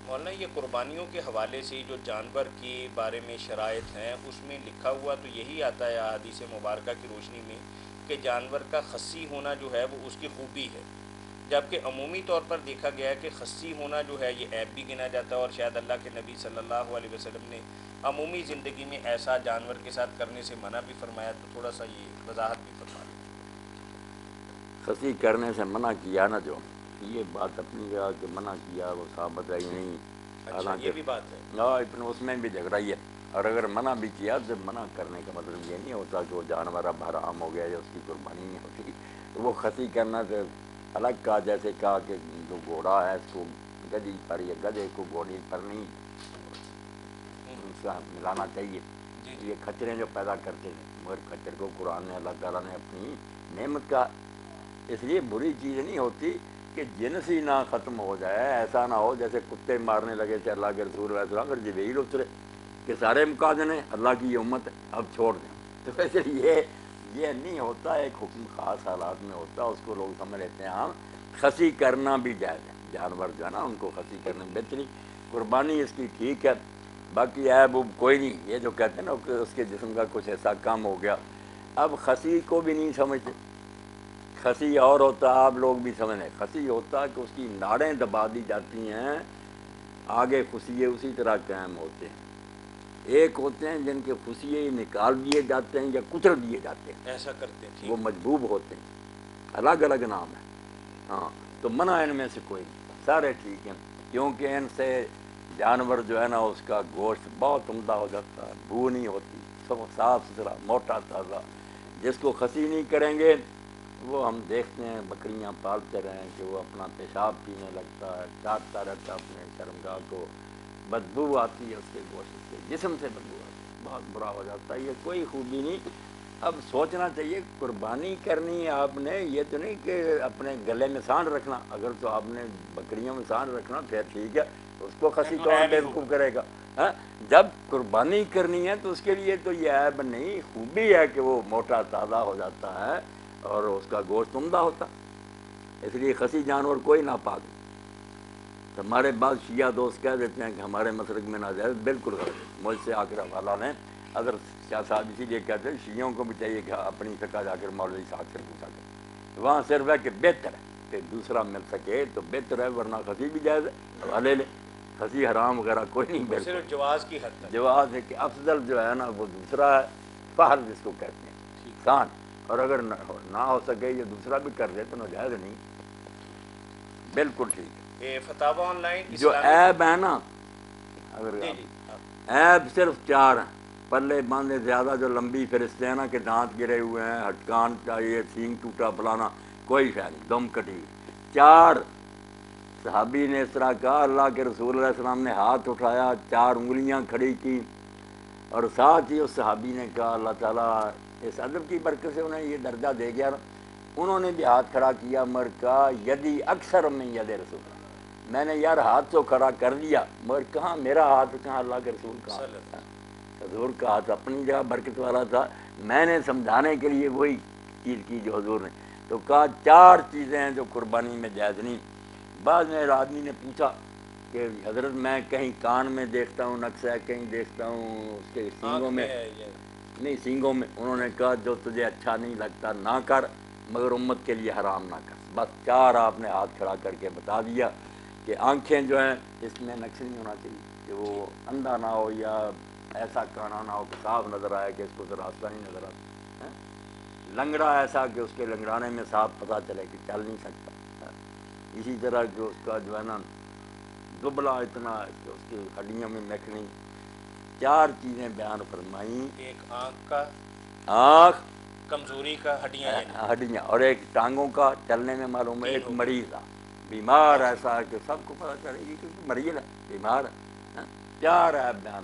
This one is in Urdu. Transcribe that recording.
مولانا یہ قربانیوں کے حوالے سے جو جانور کے بارے میں شرائط ہیں اس میں لکھا ہوا تو یہی آتا ہے احادیث مبارکہ کی روشنی میں کہ جانور کا خصی ہونا جو ہے وہ اس کی خوبی ہے، جبکہ عمومی طور پر دیکھا گیا ہے کہ خصی ہونا جو ہے یہ عیب بھی گنا جاتا ہے، اور شاید اللہ کے نبی صلی اللہ علیہ وسلم نے عمومی زندگی میں ایسا جانور کے ساتھ کرنے سے منع بھی فرمایا، تو تھوڑا سا یہ وضاحت بھی فرما دیں۔ خصی کرنے سے منع کیا نا، جو یہ بات اپنی جگہ کہ منع کیا وہ ثابت ہے ہی نہیں، اچھا حالانکہ یہ بھی بات ہے۔ اتنا اس میں بھی جھگڑا ہی ہے، اور اگر منع بھی کیا تو منع کرنے کا مطلب یہ نہیں ہوتا کہ وہ جانور اب حرام ہو گیا یا اس کی قربانی نہیں ہوتی، تو وہ خصی کرنا سے الگ کہا، جیسے کہا کہ جو گھوڑا ہے اس کو گدھی پر یا گدھے کو گھوڑی پر نہیں اس کا ملانا چاہیے، جی یہ جی کھچریں جو پیدا کرتے ہیں، مگر کھچر کو قرآن نے اللہ تعالیٰ نے اپنی نعمت کا، اس لیے بری چیز نہیں ہوتی کہ جنس ہی نہ ختم ہو جائے، ایسا نہ ہو جیسے کتے مارنے لگے تھے اللہ کے رسول علیہ السلام، پھر جبریل اترے کہ سارے مکا دینے، اللہ کی یہ امت ہے اب چھوڑ دیں، تو ویسے یہ نہیں ہوتا، ایک حکم خاص حالات میں ہوتا، اس کو لوگ سمجھ لیتے ہیں ہاں خصی کرنا بھی جائز ہے، جانور جو ہے نا ان کو خصی کرنا بہتری، قربانی اس کی ٹھیک ہے، باقی عیب کوئی نہیں، یہ جو کہتے ہیں نا کہ اس کے جسم کا کچھ ایسا کام ہو گیا، اب خصی کو بھی نہیں سمجھتے، خصی اور ہوتا، آپ لوگ بھی سمجھیں، خصی ہوتا کہ اس کی ناڑیں دبا دی جاتی ہیں، آگے خصیے اسی طرح قائم ہوتے ہیں، ایک ہوتے ہیں جن کے خصیے نکال دیے جاتے ہیں یا کچل دیے جاتے ہیں، ایسا کرتے ہیں، وہ ٹھیک۔ مجبوب ہوتے ہیں، الگ الگ نام ہے، ہاں تو منع ان میں سے کوئی نہیں، سارے ٹھیک ہیں، کیونکہ ان سے جانور جو ہے نا اس کا گوشت بہت عمدہ ہو جاتا ہے، بو نہیں ہوتی، سب صاف ستھرا موٹا تازہ، جس کو خصی نہیں کریں گے وہ ہم دیکھتے ہیں بکریاں پالتے رہیں کہ وہ اپنا پیشاب پینے لگتا ہے، چاٹتا رہتا ہے اپنے شرمگاہ کو، بدبو آتی ہے اس کے گوشت سے، جسم سے بدبو آتی ہے، بہت برا ہو جاتا ہے، یہ کوئی خوبی نہیں، اب سوچنا چاہیے قربانی کرنی ہے آپ نے، یہ تو نہیں کہ اپنے گلے میں سانڈ رکھنا، اگر تو آپ نے بکریوں میں سانڈ رکھنا پھر ٹھیک ہے، اس کو خصی تو کون عیب ہی ہوگا۔ بیوقوف کرے گا، ہاں جب قربانی کرنی ہے تو اس کے لیے تو یہ عیب نہیں، خوبی ہے کہ وہ موٹا تازہ ہو جاتا ہے اور اس کا گوشت عمدہ ہوتا، اس لیے خصی جانور کوئی ناپاک نہیں۔ ہمارے بعض شیعہ دوست کہہ دیتے ہیں کہ ہمارے مسلک میں ناجائز، بالکل غلط ہے، مجھ سے آ کر حوالہ لیں، اگر شاہ صاحب اسی لیے کہتے ہیں شیعوں کو بھی چاہیے کہ اپنی فقہ جا کر مولوی صاحب سے پوچھا کریں، وہاں صرف ہے کہ بہتر ہے کہ دوسرا مل سکے تو بہتر ہے، ورنہ خصی بھی جائز ہے، حوالے لیں، خصی حرام وغیرہ کوئی نہیں، وہ بالکل صرف جواز کی حد تک۔ جواز ہے کہ افضل جو ہے نا وہ دوسرا ہے، فہل جس کو کہتے ہیں سان، اور اگر نہ ہو سکے یہ دوسرا بھی کر دے تو ناجائز نہیں، بالکل ٹھیک ہے۔ فتاوی آن لائن جو اسلامی۔ عیب ہے نا، اگر جی جی عیب صرف چار ہیں، پلے باندھے زیادہ جو لمبی فرشتے ہیں نا کہ دانت گرے ہوئے ہیں، ہٹکان چاہیے، سینگ ٹوٹا فلانا، کوئی شاید نہیں، دم کٹی ہوئی، چار صحابی نے اس طرح کہا، اللہ کے رسول علیہ السلام نے ہاتھ اٹھایا، چار انگلیاں کھڑی کی، اور ساتھ ہی اس صحابی نے کہا اللہ تعالیٰ اس ادب کی برکت سے انہیں یہ درجہ دے گیا، انہوں نے بھی ہاتھ کھڑا کیا، مگر کہا یدی اکثر من ید رسول اللہ، میں نے یار ہاتھ تو کھڑا کر دیا مگر کہاں میرا ہاتھ، کہاں اللہ کے رسول کا صلی ہاتھ، اللہ۔ حضور کا ہاتھ اپنی جگہ برکت والا تھا، میں نے سمجھانے کے لیے وہی چیز کی جو حضور نے، تو کہا چار چیزیں ہیں جو قربانی میں جائز نہیں۔ بعد میں آدمی نے پوچھا کہ حضرت میں کہیں کان میں دیکھتا ہوں نقص ہے، کہیں دیکھتا ہوں اس کے سینگوں آنکھ میں ہے یہ۔ نہیں، سینگوں میں، انہوں نے کہا جو تجھے اچھا نہیں لگتا نہ کر، مگر امت کے لیے حرام نہ کر، بس چار آپ نے ہاتھ کھڑا کر کے بتا دیا کہ آنکھیں جو ہیں اس میں نقص نہیں ہونا چاہیے، کہ وہ اندھا نہ ہو یا ایسا کانا نہ ہو کہ صاف نظر آئے کہ اس کو تو راستہ نہیں نظر آتا، لنگڑا ایسا کہ اس کے لنگڑانے میں صاف پتہ چلے کہ چل نہیں سکتا، اسی طرح کہ اس کا جو ہے نا دبلا اتنا کہ اس کی ہڈیوں میں نکھنی، چار چیزیں بیان فرمائیں، ایک آنکھ کا، آنکھ، کمزوری کا، ہڈیاں یعنی ہڈیاں، اور ایک ٹانگوں کا چلنے میں معلوم ہے، تین ایک ہو گئے۔ مریض تھا، بیمار اچھا۔ ایسا ہے کہ سب کو پتہ چلے گی کہ مریض ہے، بیمار ہے، چار ہے بیان